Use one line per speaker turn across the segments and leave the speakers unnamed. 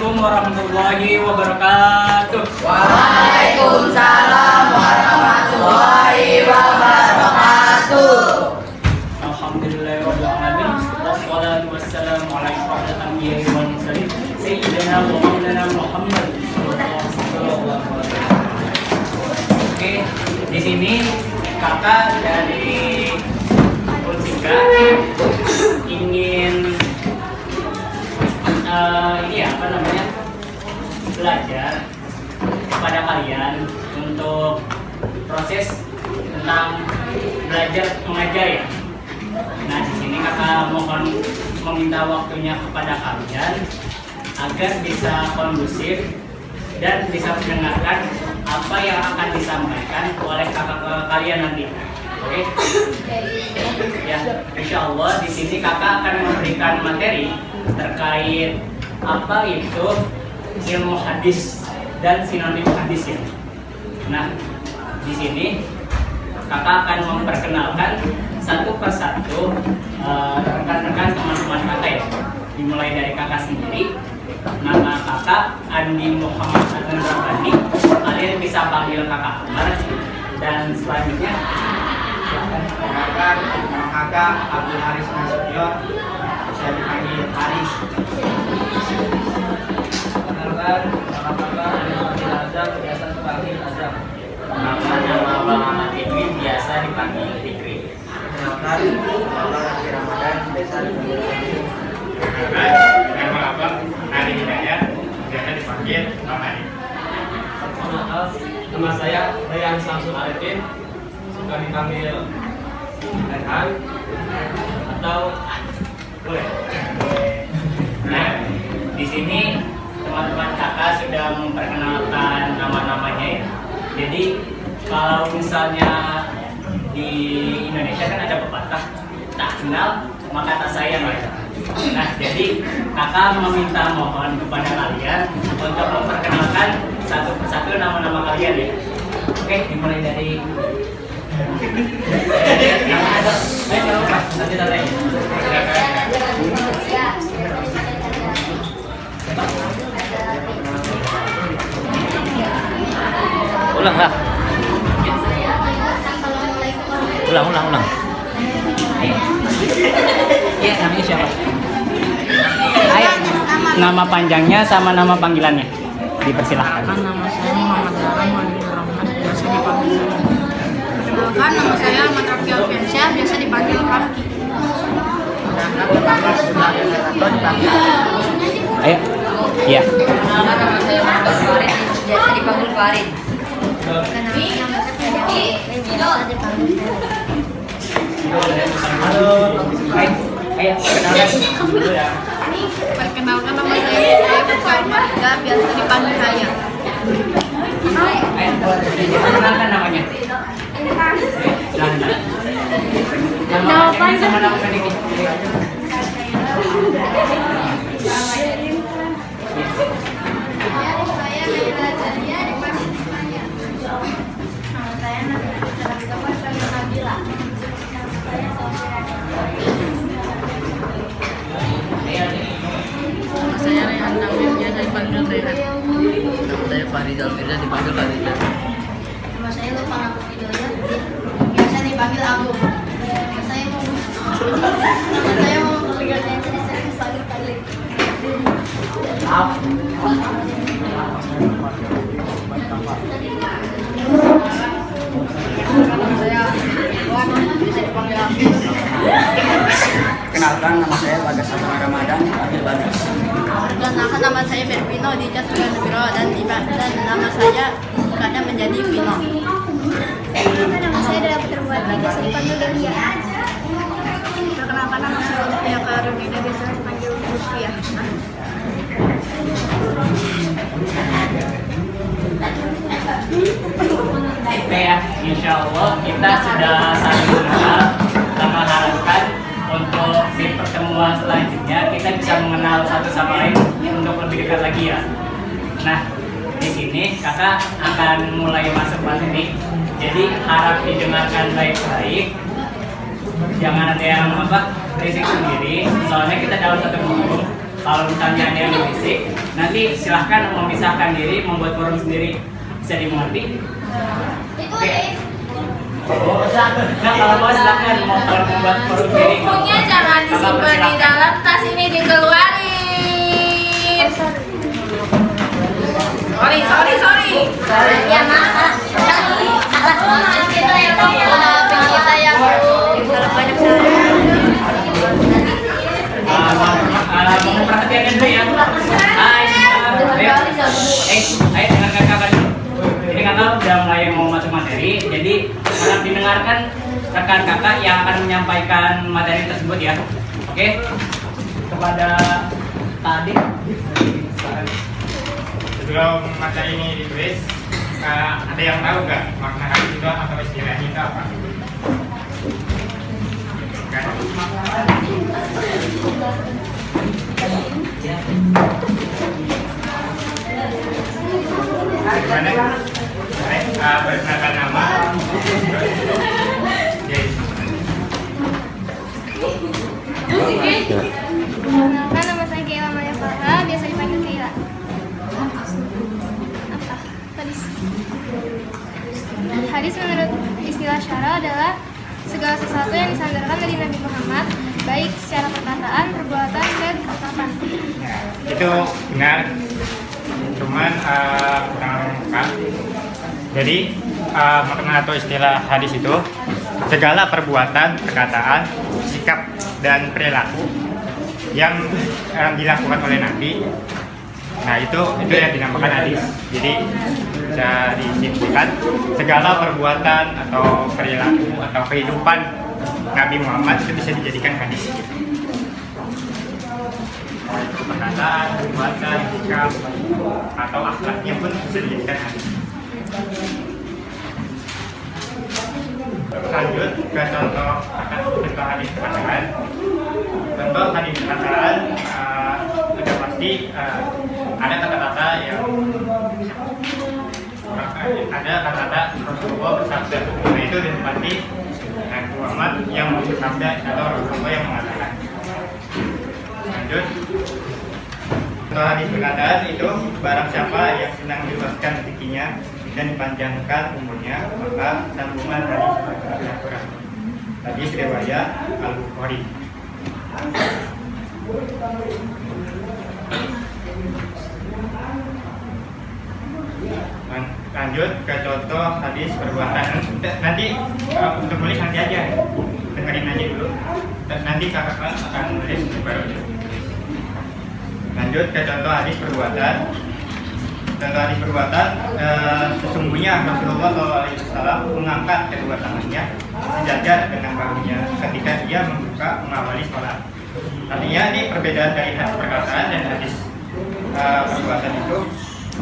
Assalamualaikum warahmatullahi wabarakatuh.
Waalaikumsalam warahmatullahi wabarakatuh.
Alhamdulillahirabbil alamin. Wassalatu wassalamu ala asyrofil anbiya'i wal mursalin sayyidina wa maulana Muhammad sallallahu alaihi wasallam. Oke, di sini kakak dari Unsika ingin belajar kepada kalian untuk proses tentang belajar mengajar ya. Nah, di sini kakak mohon meminta waktunya kepada kalian agar bisa kondusif dan bisa mendengarkan apa yang akan disampaikan oleh kakak kalian nanti. Oke? Ya, insya Allah di sini kakak akan memberikan materi terkait apa itu ilmu hadis dan sinonim hadis ya. Nah, di sini kakak akan memperkenalkan satu persatu rekan-rekan teman-teman kakak ya. Dimulai dari kakak sendiri. Nama kakak Andi Muhammad Adnan Rabbani. Kalian bisa panggil kakak Amar. Dan selanjutnya
silakan nama kakak Abdul Haris Nasution, bisa dipanggil Haris.
Perkenalkan, nama kakak dipanggil Azam, biasa dipanggil Azam.
nama Bang Ahmad Edwin biasa dipanggil Fikri.
Perkenalkan, nama Haji Ramadan, biasa dipanggil Haji.
Nama abang Ari Hidayat, biasa dipanggil Bang Ari.
Maaf, nama saya Rayhan Samsul Arifin, suka dipanggil Rayhan atau boleh.
Nah, di sini teman-teman kakak sudah memperkenalkan nama-namanya ya. Jadi kalau misalnya di Indonesia kan ada pepatah tak kenal maka tak sayang ya. Nah, jadi kakak meminta mohon kepada kalian untuk memperkenalkan satu persatu nama-nama kalian ya. Oke, dimulai dari nanti tanya.
Ulang lah. Ulang.
Iya, namanya siapa? Ayo, nama panjangnya sama nama panggilannya. Dipersilahkan.
Nama saya Muhammad Zaram Walidul Rahman, biasa dipanggil Zaram. Perkenalkan, nama saya Ahmad Raffi Alfiansyah, biasa dipanggil Rafki.
Ayo. Iya.
Perkenalkan, nama saya Muhammad Farid, biasa dipanggil Farid.
Halo. Ayo, perkenalkan dulu ya.
Perkenalkan, nama saya Bukan Marga, biasa dipanggil Haya.
Ayo, perkenalkan namanya. Nama panjang sama nama pendek.
Nama saya Rehan Namir, biasa dipanggil Rehan.
Nama saya Farizal Firza, dipanggil Farizal.
Nama saya Lutfi Hidayat, biasa dipanggil Agung. Nama saya mau pekerjaan jadi saya dipanggil Khalid.
Nama saya Iwan, biasa dipanggil Hafiz.
Kenalkan, nama saya Bagas Abdul Ramadan, dipanggil Bagas.
Perkenalkan, nama saya Bervino, Dijas Biro, dan nama saya kadang menjadi Vino.
Nama saya adalah Puterbuati, biasa dipanggil Delia.
Perkenalkan, nama saya Lutfia Karunida, biasa dipanggil Lutfia.
Oke ya, insya Allah kita sudah saling mengenal. Kita mengharapkan untuk di pertemuan selanjutnya kita bisa mengenal satu sama lain untuk lebih dekat lagi ya. Nah, di sini kakak akan mulai masuk materi. Jadi harap didengarkan baik-baik. Jangan ada yang berisik sendiri. Soalnya kita dalam satu forum. Kalau misalnya ada yang berisik, nanti silahkan memisahkan diri, membuat forum sendiri. Bisa dimengerti? Oke. Nah, kalau mau silahkan mau membuat forum sendiri.
Bukunya jangan disimpan di dalam tas, ini dikeluarin. Sorry.
Ya maaf. Maaf kita ya Bu. Maafin kita ya Bu.
Kalau banyak salah.
Mau perhatiannya dulu ya. Ayo dengarkan kakak dulu. Ini kakak udah mulai mau masuk materi, jadi harap didengarkan rekan kakak yang akan menyampaikan materi tersebut ya. Oke. Kepada tadi.
Sebelum materi ini ditulis, ada yang tahu nggak makna hadis itu atau istilahnya itu apa? Gimana? Perkenalkan nama.
Perkenalkan, nama saya Keila Maya Farha, biasa dipanggil Keila. Apa? Hadis menurut istilah syara adalah segala sesuatu yang disandarkan dari Nabi Muhammad, baik secara perkataan, perbuatan, dan ucapan.
Itu benar, cuman kurang lengkap. Jadi makna atau istilah hadis itu segala perbuatan, perkataan, sikap dan perilaku yang dilakukan oleh Nabi. Nah itu yang dinamakan hadis. Jadi bisa disimpulkan segala perbuatan atau perilaku atau kehidupan Nabi Muhammad itu bisa dijadikan hadis. Perkataan, perbuatan, sikap atau akhlaknya pun bisa dijadikan hadis. Lanjut ke contoh hadis perkataan. Contoh hadis perkataan sudah pasti ada kata-kata yang ada kata-kata Rasulullah bersabda. Nah itu pasti Nabi Muhammad yang bersabda atau Rasulullah yang mengatakan. Lanjut. Contoh hadis perkataan itu barang siapa yang senang diluaskan rezekinya dan dipanjangkan umurnya, maka sambungan hadis Al-Quran. Hadis riwayat Al-Bukhari. Lanjut ke contoh hadis perbuatan. Nanti untuk nulis nanti aja, dengerin aja dulu. Nanti kakak akan nulis baru. Lanjut ke contoh hadis perbuatan. Contoh hadis perbuatan, sesungguhnya Rasulullah SAW mengangkat kedua tangannya sejajar dengan bahunya ketika dia membuka mengawali sholat. Artinya ini perbedaan dari hadis perkataan dan hadis perbuatan itu.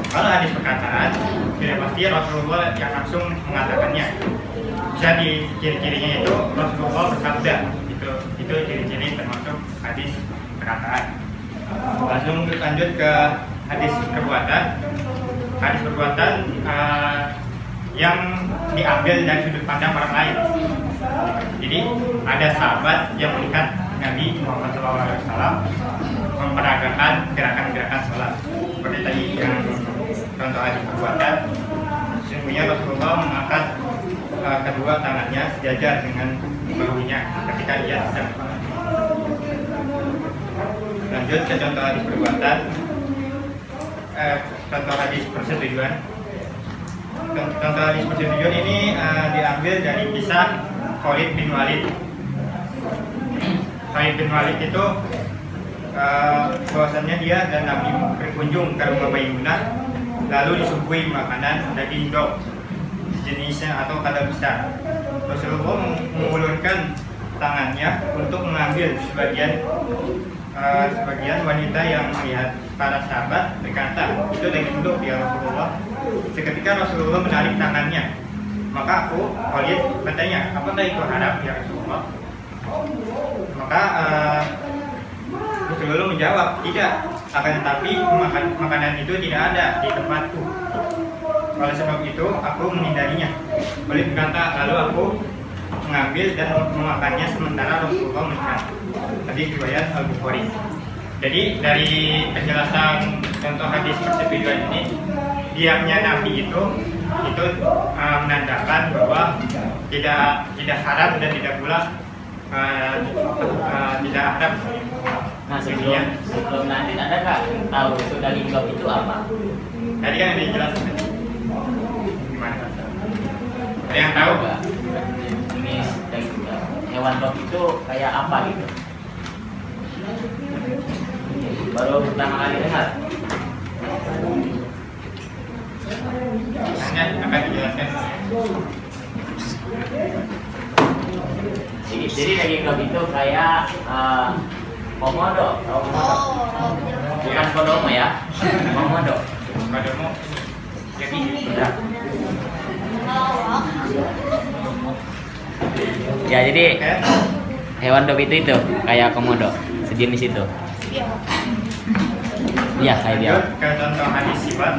Kalau hadis perkataan, sudah pasti Rasulullah yang langsung mengatakannya. Bisa di ciri-cirinya itu Rasulullah bersabda. Itu ciri-ciri termasuk hadis perkataan. Langsung lanjut ke hadis perbuatan. Hadis perbuatan yang diambil dari sudut pandang orang lain. Jadi ada sahabat yang melihat Nabi Muhammad SAW memperagakan gerakan-gerakan sholat. Seperti tadi yang contoh hadis perbuatan, sesungguhnya Rasulullah mengangkat kedua tangannya sejajar dengan bahunya ketika ia sedang sholat. Lanjut ke contoh hadis perbuatan, contoh hadis persetujuan. Contoh hadis persetujuan ini diambil dari kisah Khalid bin Walid. Khalid bin Walid itu bahwasannya dia dan Nabi berkunjung ke rumah Maimunah, lalu disuguhi makanan daging dog jenisnya atau kada besar. Rasulullah mengulurkan tangannya untuk mengambil sebagian wanita yang melihat para sahabat berkata, itu daging dog ya Rasulullah. Seketika Rasulullah menarik tangannya, maka aku Khalid bertanya, apakah itu haram ya Rasulullah? Maka Rasulullah menjawab, tidak, akan tetapi makanan itu tidak ada di tempatku. Oleh sebab itu aku menghindarinya. Khalid berkata, lalu aku mengambil dan memakannya sementara Rasulullah melihat. Hadis riwayat Al-Bukhari. Jadi dari penjelasan contoh hadis persetujuan ini, diamnya Nabi itu menandakan bahwa tidak haram dan tidak pula tidak haram.
Nah sebelum nanti ada nggak tahu itu daging gob itu apa?
Tadi kan ada dijelaskan. Gimana? Ada yang tahu nggak?
Ini daging hewan gob itu kayak apa gitu? Baru pertama kali dengar.
Hanya akan dijelaskan.
Jadi daging gob itu kayak komodo, tahu komodo? Bukan kodomo ya, komodo.
Kodomo. Jadi
Udah. Ya jadi hewan gob itu kayak komodo, sejenis itu. Iya kayak dia.
lanjut ke contoh hadis sifat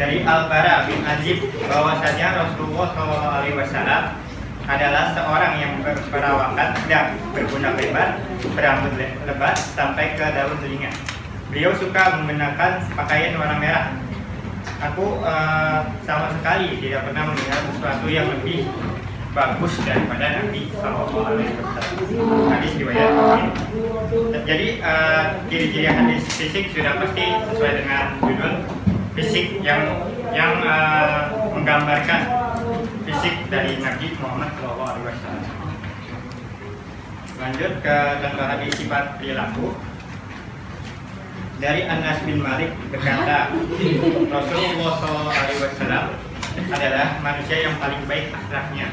dari Al-Bara bin Azib bahwasanya Rasulullah SAW adalah seorang yang berperawakan dan berpundak lebar, berambut lebat sampai ke daun telinga. Beliau suka menggunakan pakaian warna merah. Aku sama sekali tidak pernah melihat sesuatu yang lebih bagus daripada Nabi SAW. Hadis riwayat Muslim. Jadi ciri-ciri hadis fisik sudah pasti sesuai dengan judul fisik yang menggambarkan fisik dari Nabi Muhammad SAW. Lanjut ke contoh hadis sifat perilaku. Dari Anas bin Malik berkata, Rasulullah SAW adalah manusia yang paling baik akhlaknya.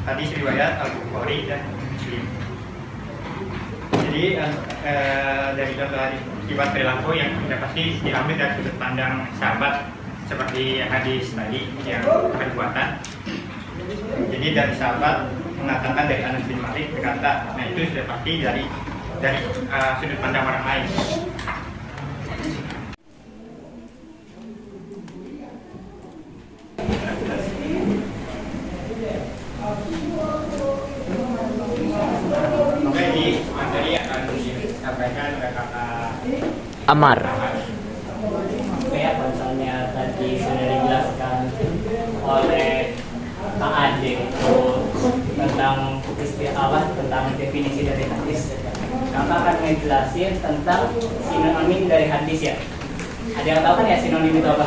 Hadis riwayat Al-Bukhari dan Muslim. Jadi dari contoh hadis sifat perilaku yang sudah pasti diambil dari sudut pandang sahabat seperti hadis tadi yang perbuatan. Jadi dari sahabat mengatakan dari Anas bin Malik berkata, nah itu sudah pasti dari sudut pandang orang lain. Oke, di materi akan disampaikan oleh kakak
Amar.
Oke ya, misalnya tadi sudah dijelaskan oleh Kak Ade tentang istilah tentang definisi dari hadis. Kakak akan ngejelasin tentang sinonim dari hadis ya. Ada yang tahu kan ya sinonim itu apa?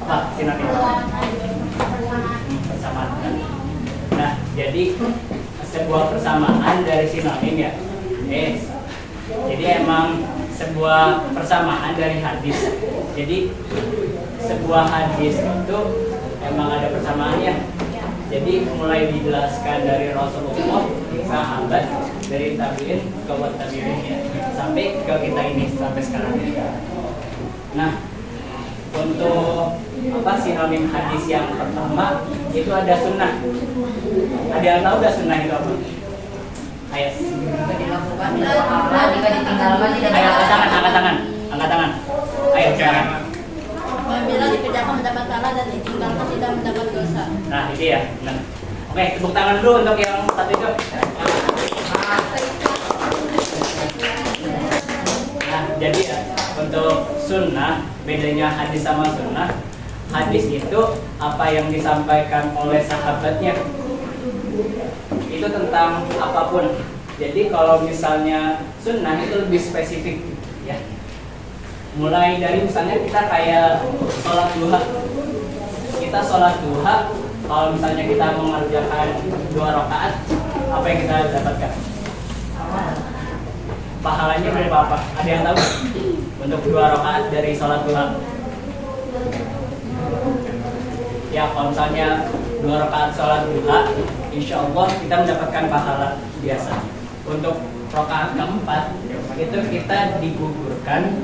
Apa sinonim? Persamaan. Nah, jadi sebuah persamaan dari sinonim ya. Jadi emang sebuah persamaan dari hadis. Jadi sebuah hadis itu emang ada persamaannya. Jadi mulai dijelaskan dari Rasulullah, sahabat, dari tabiin ke tabiin ya, sampai ke kita ini sampai sekarang. Nah, untuk sinonim hadis yang pertama itu ada sunnah. Ada yang tahu gak sunnah itu apa? Ayo.
Dilakukan tidak apa jika ditinggalkan tidak
Ayo, angkat tangan. Ayo, jangan.
Apabila dikerjakan mendapat pahala dan ditinggalkan tidak mendapat dosa.
Nah, itu ya. Nah. Oke, tepuk tangan dulu untuk yang satu itu. Nah, jadi ya, untuk sunnah, bedanya hadis sama sunnah. Hadis itu apa yang disampaikan oleh sahabatnya. Itu tentang apapun. Jadi kalau misalnya sunnah itu lebih spesifik ya. Mulai dari misalnya kita kayak sholat duha. Kita sholat duha, kalau misalnya kita mengerjakan 2 rakaat, apa yang kita dapatkan? Pahalanya berapa apa? Ada yang tahu? Untuk 2 rakaat dari sholat duha. Ya, kalau misalnya 2 rakaat sholat duha, insya Allah kita mendapatkan pahala biasa. Untuk rakaat keempat itu kita digugurkan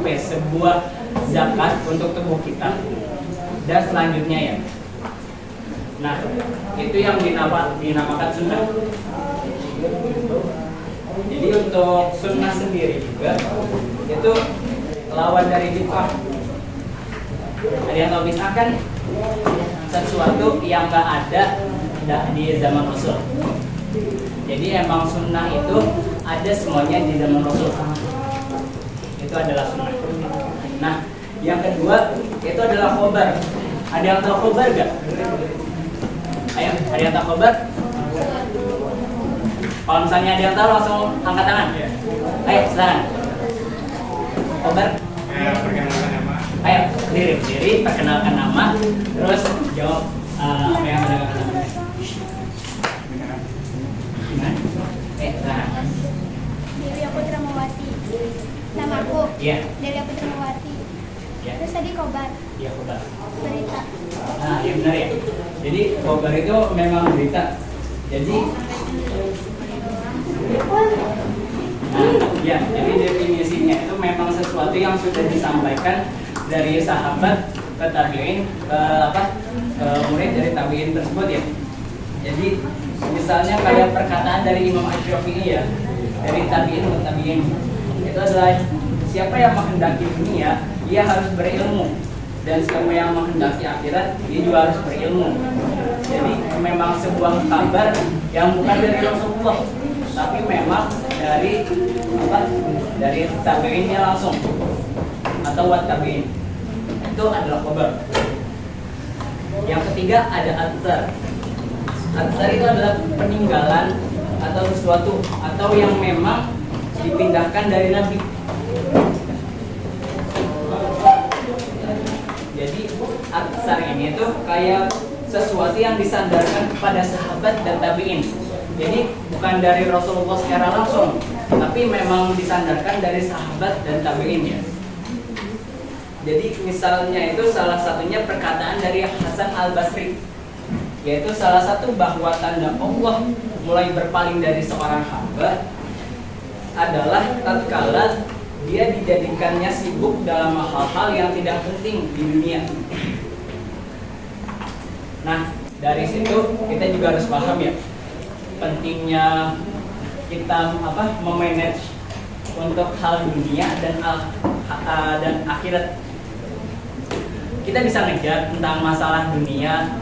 sebuah zakat untuk tubuh kita. Dan selanjutnya ya. Nah, itu yang dinamakan sunnah. Jadi untuk sunnah sendiri juga itu lawan dari bid'ah. Ada yang tahu bid'ah kan? Sesuatu yang nggak ada di zaman Rasul. Jadi emang sunnah itu ada semuanya di zaman Rasul. Itu adalah sunnah. Nah, yang kedua itu adalah khobar. Ada yang tahu khobar gak? Ayo, ada yang tahu khobar? Kalau misalnya ada yang tahu langsung angkat tangan. Ayo, silakan. Khobar.
Perkenalkan nama.
Ayo, berdiri, perkenalkan nama, terus jawab apa yang ada kata namanya. Gimana? Silakan.
Delia Putramawati. Namaku.
Iya.
Delia Putramawati.
Iya.
Terus tadi khobar.
Iya, khobar.
Berita.
Nah, ya benar ya. Jadi khobar itu memang berita. Jadi ya, jadi definisinya itu memang sesuatu yang sudah disampaikan dari sahabat ke tabi'in ke murid dari tabi'in tersebut ya. Jadi misalnya kayak perkataan dari Imam Asy-Syafi'i ya, dari tabi'in ke tabi'in. Itu adalah siapa yang menghendaki dunia, ia harus berilmu. Dan siapa yang menghendaki akhirat, dia juga harus berilmu. Jadi memang sebuah kabar yang bukan dari Rasulullah, tapi memang dari dari tabi'innya langsung atau wat tabi'in. Itu adalah khabar. Yang ketiga ada atsar. Atsar itu adalah peninggalan atau sesuatu atau yang memang dipindahkan dari Nabi. Jadi atsar ini tuh kayak sesuatu yang disandarkan kepada sahabat dan tabi'in. Jadi bukan dari Rasulullah secara langsung, tapi memang disandarkan dari sahabat dan tabi'in ya. Jadi misalnya itu salah satunya perkataan dari Hasan Al-Basri, yaitu salah satu bahwa tanda Allah mulai berpaling dari seorang hamba adalah tatkala dia dijadikannya sibuk dalam hal-hal yang tidak penting di dunia. Nah, dari situ kita juga harus paham ya pentingnya kita memanage untuk hal dunia dan akhirat. Kita bisa ngejar tentang masalah dunia,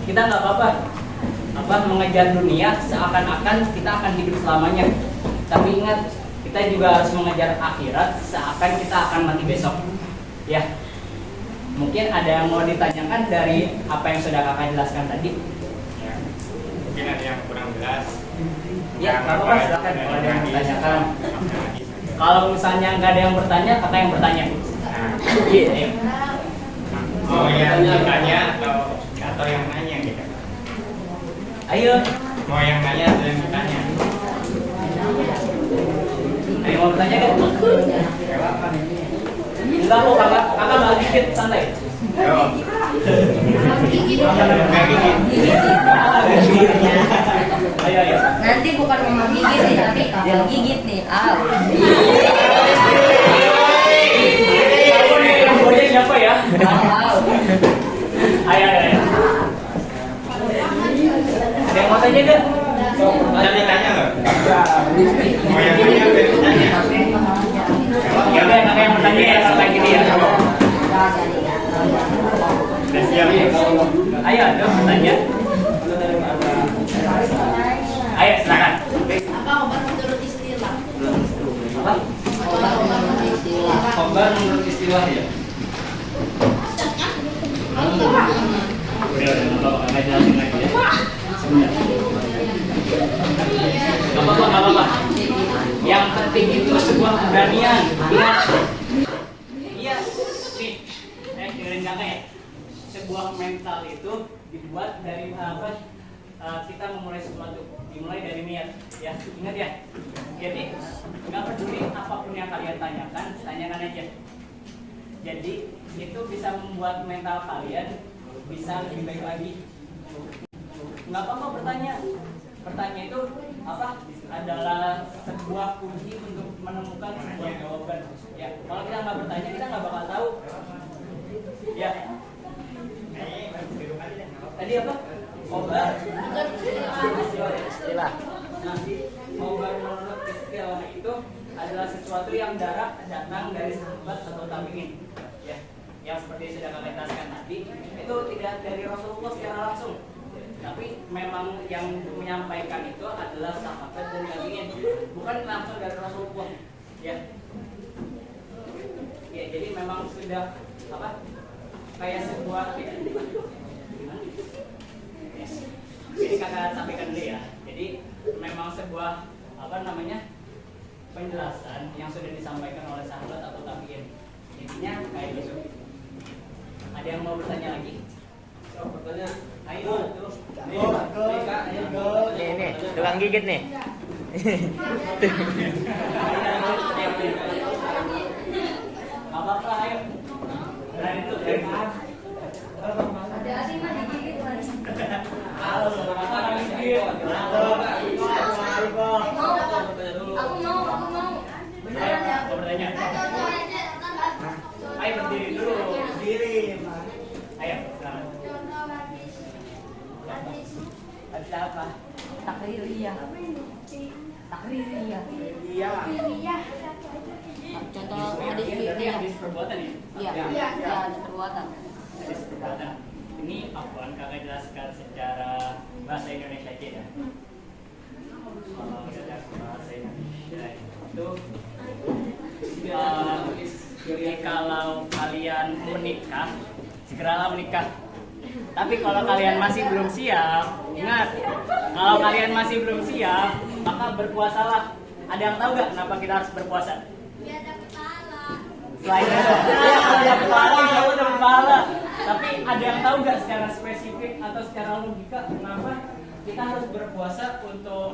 kita nggak apa-apa mengejar dunia seakan-akan kita akan hidup selamanya. Tapi ingat, kita juga harus mengejar akhirat seakan kita akan mati besok. Ya, mungkin ada yang mau ditanyakan dari apa yang sudah kakak jelaskan tadi?
Ya, mungkin ada yang kurang jelas.
Ya, apa-apa, silakan kalau ada yang ditanyakan. Kalau misalnya nggak ada yang bertanya, kakak yang bertanya. Iya, ayo.
Mau yang ditanya atau yang nanya gitu.
Ayo.
Mau yang nanya atau yang ditanya?
Ayo mau bertanya kan? Enggak kok kakak balik dikit santai. Ayo.
Nanti bukan mama gigit nih, tapi kakak gigit nih.
Kamu nih yang goyang siapa ya? Ayo. Ada yang mau tanya kan?
Ada ditanya nggak? Mau yang nanya atau yang ditanya?
Ya udah, kakak yang bertanya ya, kakak gini ya.
Udah siap ya?
Ayo, ada bertanya. Ayo, silakan.
Apa obat menurut istilah?
Apa?
Obat menurut istilah.
Khobar menurut istilah ya. Udah, kakak jelasin lagi ya. Sebentar. Gak apa-apa. Yang penting itu sebuah keberanian. Iya. Nih, dengerin kakak ya. Sebuah mental itu dibuat dari kita memulai sesuatu. Dimulai dari niat. Ya, ingat ya. Jadi, nggak peduli apapun yang kalian tanyakan aja. Jadi, itu bisa membuat mental kalian bisa lebih baik lagi. Nggak apa-apa bertanya. Bertanya itu adalah sebuah kunci untuk menemukan sebuah jawaban. Ya, kalau kita nggak bertanya, kita nggak bakal tahu. Ya. Tadi apa? Khobar. Istilah. Nah, khobar menurut istilah itu adalah sesuatu yang datang dari sahabat atau tabi'in. Ya, yang seperti sudah kami jelaskan tadi, itu tidak dari Rasulullah secara langsung. tapi memang yang menyampaikan itu adalah sahabat dan tabi'in, bukan langsung dari Rasulullah. Ya, jadi memang sudah kayak sebuah jadi kakak sampaikan dulu ya. Jadi memang sebuah penjelasan yang sudah disampaikan oleh sahabat atau tabi'in. Intinya kayak gitu. Ada yang mau bertanya lagi? Bertanya. Ayo, terus.
Nih, tukang gigit nih.
Apa-apa, ayo. Berani tuh,
Ada sih mah digigit Mas. Aku mau. Beneran ya.
Mau bertanya? Ayo berdiri dulu. Ayo, silakan. Habis apa?
Takririyah. Contoh hadis
Ini
fikih.
hadis perbuatan ya?
Iya. Ya, ada perbuatan.
Hadis perbuatan. Ini apaan kakak jelaskan secara bahasa Indonesia aja ya? Kalau secara bahasa Indonesia itu kalau kalian menikah, segeralah menikah. Tapi kalau kalian masih belum siap, ingat, kalau kalian masih belum siap, maka berpuasalah. Ada yang tahu nggak kenapa kita harus berpuasa? Selain itu, ada pahala. Tapi ada yang tahu nggak secara spesifik atau secara logika kenapa kita harus berpuasa untuk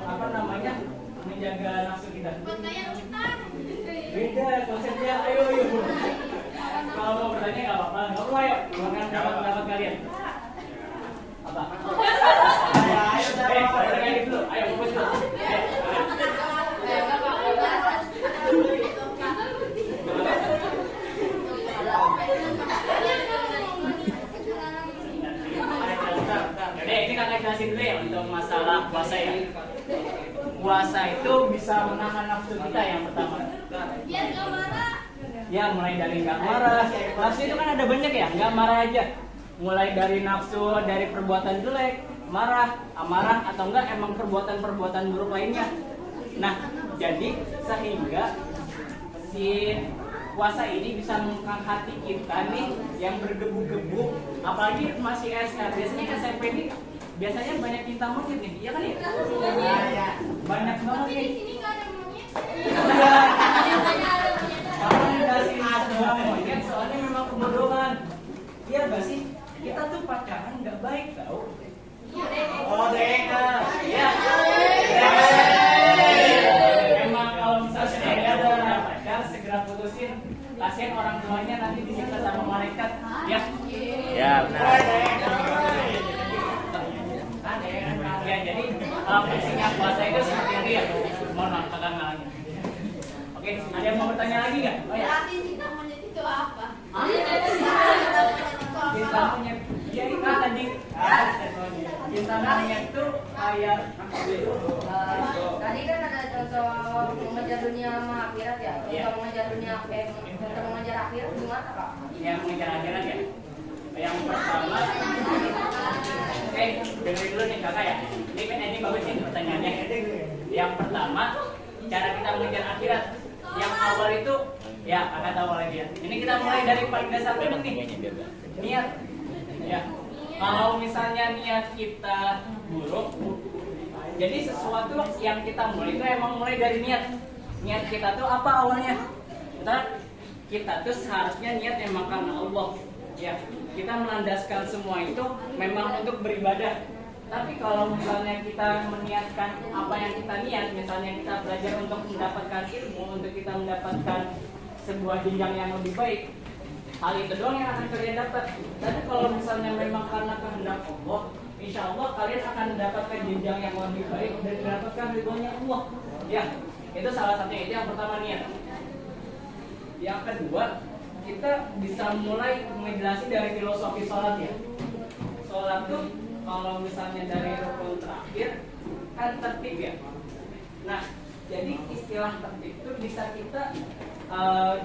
menjaga nafsu kita? Beda konsepnya. Ayo. Kalau mau bertanya nggak apa-apa, nggak perlu ayo. Bukan pendapat kalian. Apa? Ayo, bertanya dulu. Ayo, fokus dulu. Ini kakak jelasin dulu ya untuk masalah puasa ya. Puasa itu bisa menahan nafsu kita yang pertama. Ya, mulai dari nggak marah. Nafsu itu kan ada banyak ya, nggak marah aja. Mulai dari nafsu, dari perbuatan jelek, marah, amarah, atau enggak emang perbuatan-perbuatan buruk lainnya. Nah, jadi sehingga si puasa ini bisa mengangkat hati kita nih yang bergebu-gebu, apalagi masih SR. Biasanya SMP ini biasanya banyak cinta monyet nih, iya kan ya? Iya. Banyak banget nih. Kalau dikasih cinta monyet, soalnya memang kebodohan. Iya gak sih? Kita tuh pacaran nggak baik tau. Oh, ya. Emang kalau misalnya ada pacar segera putusin, kasihan orang tuanya nanti disiksa sama malaikat. Ya.
Ya, benar.
Ya, jadi fungsinya puasa itu seperti itu ya. Mohon maaf kakak ngalangin. Oke, ada yang mau bertanya lagi nggak? Oh ya.
Cinta monyet itu apa?
Cinta monyet, ya itu tadi. Cinta monyet itu kayak
Tadi kan ada contoh mengejar dunia sama akhirat ya. Untuk mengejar dunia, untuk mengejar akhirat gimana Kak?
yang mengejar akhirat ya. Yang pertama, dengerin dulu nih kakak ya. Ini bagus nih pertanyaannya. Yang pertama, cara kita mengejar akhirat. Yang awal itu, ya kakak tahu lagi ya. Ini kita mulai dari paling dasar dulu nih. Niat. Ya. Kalau misalnya niat kita buruk, jadi sesuatu yang kita mulai itu emang mulai dari niat. Niat kita tuh apa awalnya? Kita tuh seharusnya niat emang karena Allah. Ya, kita melandaskan semua itu memang untuk beribadah. Tapi kalau misalnya kita meniatkan apa yang kita niat, misalnya kita belajar untuk mendapatkan ilmu, untuk kita mendapatkan sebuah jenjang yang lebih baik, hal itu doang yang akan kalian dapat. Tapi kalau misalnya memang karena kehendak Allah, insya Allah kalian akan mendapatkan jenjang yang lebih baik dan mendapatkan ridhonya Allah. Ya, itu salah satunya. Itu yang pertama, niat. Yang kedua, kita bisa mulai ngejelasin dari filosofi sholat ya. Sholat tuh kalau misalnya dari rukun terakhir kan tertib ya. Nah, jadi istilah tertib itu bisa kita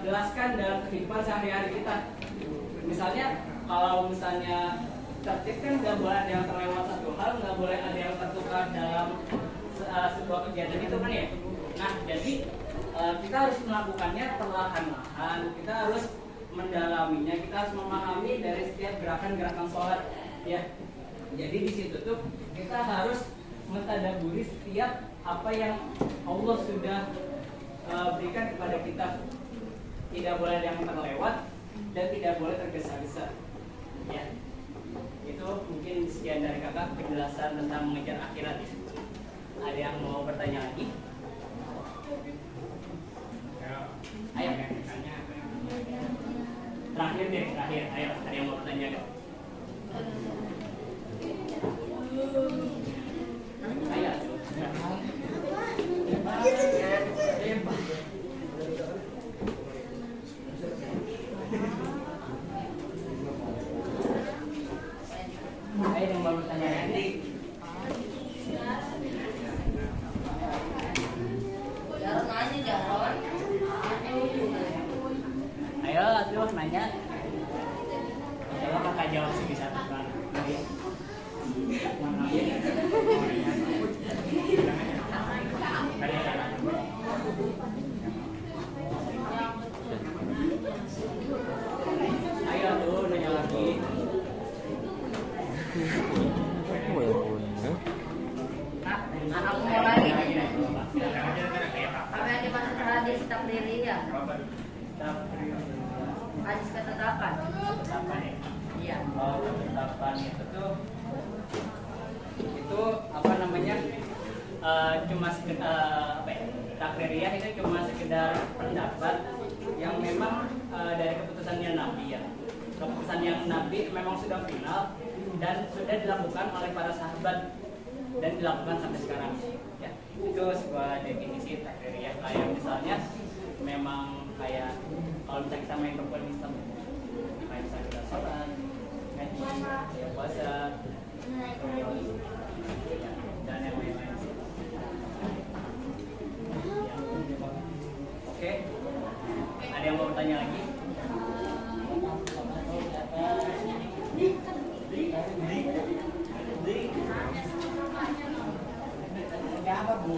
jelaskan dalam kehidupan sehari-hari kita. Misalnya kalau misalnya tertib kan gak boleh ada yang terlewat satu hal nggak boleh ada yang tertukar dalam sebuah kegiatan itu kan ya. Nah, jadi kita harus melakukannya perlahan-lahan. Kita harus mendalaminya, kita harus memahami dari setiap gerakan-gerakan sholat ya. Jadi di situ tuh kita harus mentadaburi setiap apa yang Allah sudah berikan kepada kita. Tidak boleh ada yang terlewat dan tidak boleh tergesa-gesa ya. Itu mungkin sekian dari kakak penjelasan tentang mengejar akhirat. Ada yang mau bertanya lagi? Ayo. Terakhir deh, terakhir. Ayo, ada yang mau bertanya dong? Ayo. Ayo yang mau bertanya nanti.
Jarod nanya Jarod.
Ayo, tuh nanya. Coba kakak jawab sebisa mungkin. Ayo tuh nanya lagi.
Anak mau lagi. Apa yang dimaksud hadis takdiri ya? Hadis ketetapan.
Ketetapan ya.
Iya.
Oh, ketetapan itu apa namanya? Cuma sekedar apa ya? Takririah itu cuma sekedar pendapat yang memang dari keputusannya Nabi ya. Keputusan yang Nabi memang sudah final dan sudah dilakukan oleh para sahabat dan dilakukan sampai sekarang ya. Itu sebuah definisi takririah. Kayak misalnya memang kayak kalau misalnya kita main rukun Islam, kayak misalnya kita sholat, ngaji, ya puasa, dan yang lain-lain. Ya. Oke, ada yang mau bertanya lagi? Kenapa bu?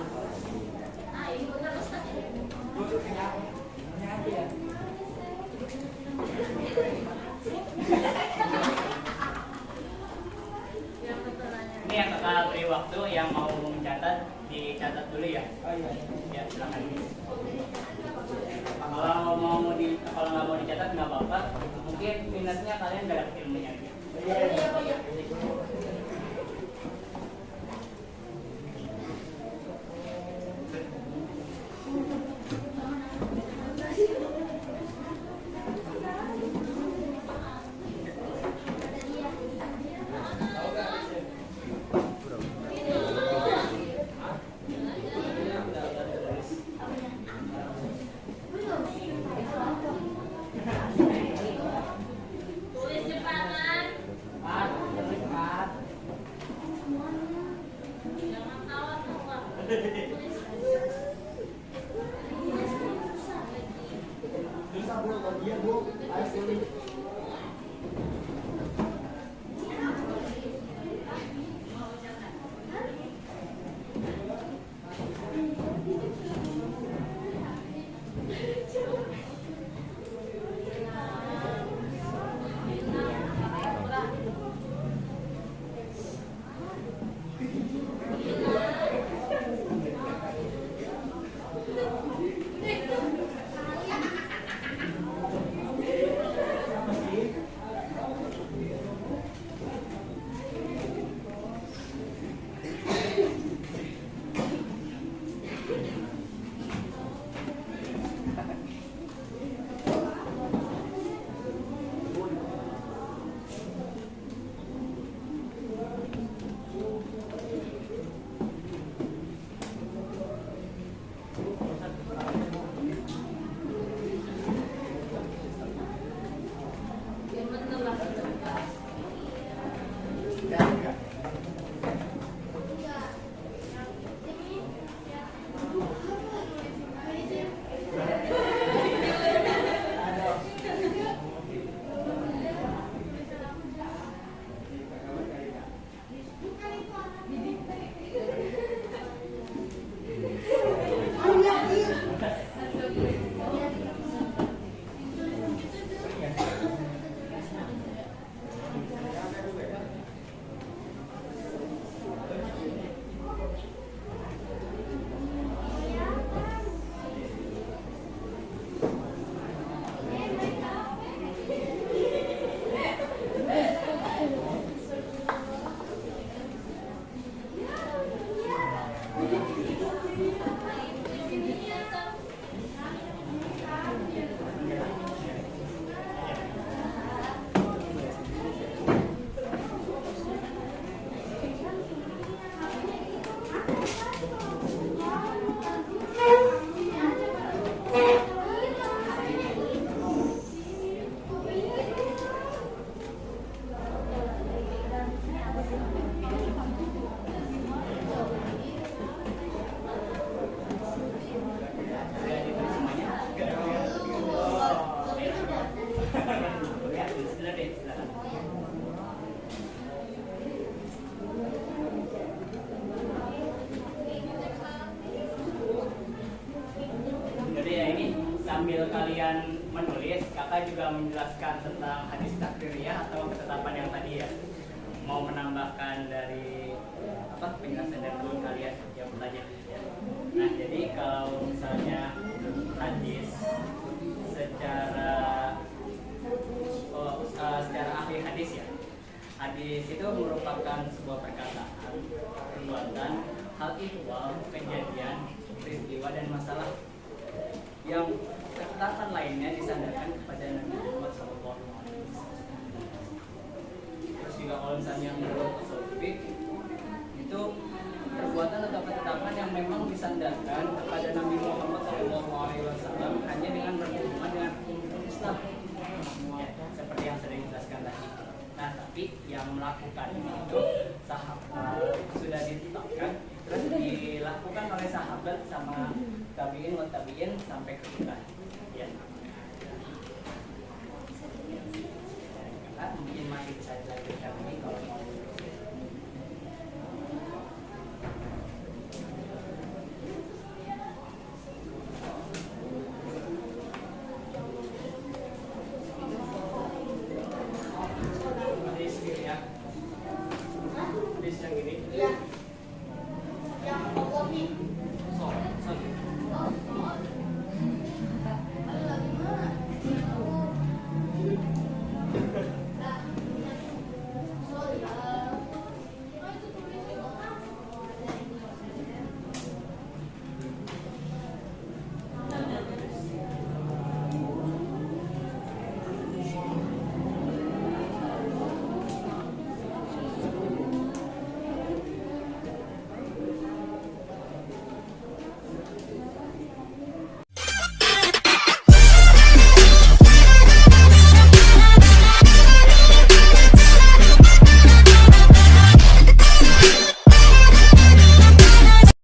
Ini yang kakak beri waktu yang mau mencatat, dicatat dulu ya. Oh iya. Ya silakan. Kalau nggak mau dicatat nggak apa-apa. Mungkin minusnya kalian nggak dapat ilmunya. sambil kalian menulis, kakak juga menjelaskan tentang hadis takririyah atau ketetapan yang tadi ya. Mau menambahkan dari penjelasan dari guru kalian yang bertanya. Nah, jadi kalau misalnya hadis secara ahli hadis ya, hadis itu merupakan sebuah perkataan, perbuatan, hal ihwal, kejadian, peristiwa dan masalah yang ketetapan lainnya disandarkan kepada Nabi Muhammad SAW. Terus juga kalau misalnya menurut usul fikih itu perbuatan atau ketetapan yang memang disandarkan kepada Nabi Muhammad SAW hanya dengan berhubungan dengan hukum Islam, ya, seperti yang sering dijelaskan tadi. Nah, tapi yang melakukan itu sahabat sudah ditetapkan, terus dilakukan oleh sahabat sama tabiin wa tabiin sampai ke kita.